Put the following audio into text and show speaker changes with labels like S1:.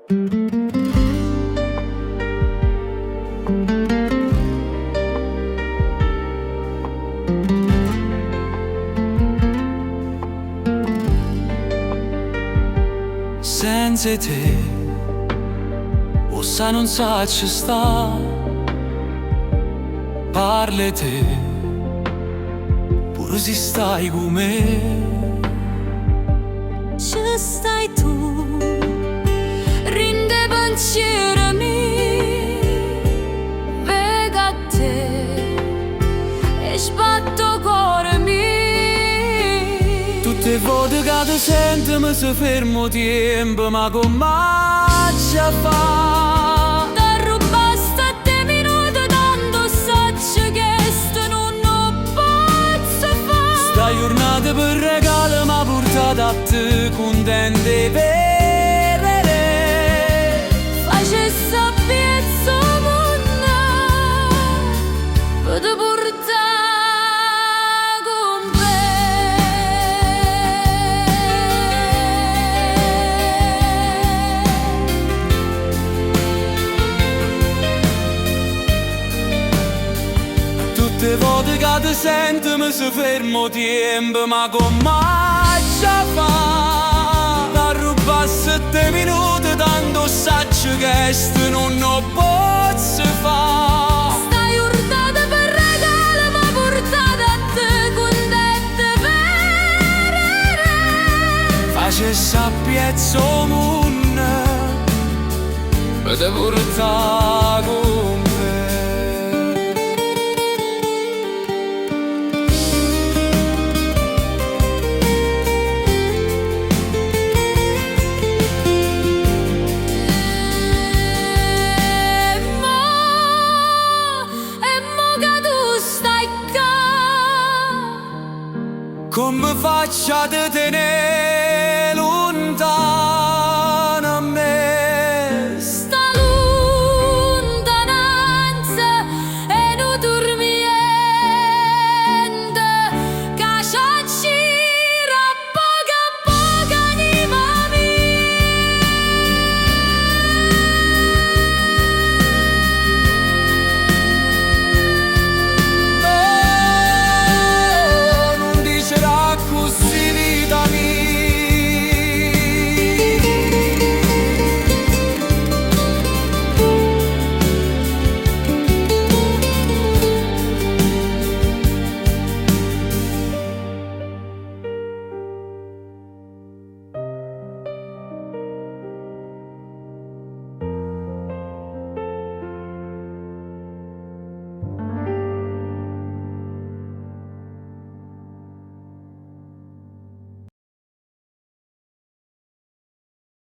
S1: Senza te, o sai non sa ci sta. Parli te, pure se stai con me.
S2: Ci stai tu, rinde pensiero mi, vega te e sbatto cuore mi.
S1: Tutte le volte che ti sento mi si fermo tempo, ma come ci fa?
S2: T'arrubbaste a te minuti tanto sacci che sto non posso fare.
S1: Sta giornata per regalo m'ha portato a te contente per re.
S2: Facesse a pezzo mondo per te portare con me.
S1: Tutte le volte che ti sento mi si fermo tempo, ma come ci fa? T'arrubbasse a te minuti tanto sacci che sto non posso fare.
S2: Stai urtata per regalo ma portata a te contente per re.
S1: Facesse a pezzo mondo per te portare con me. Come faccio a te tenere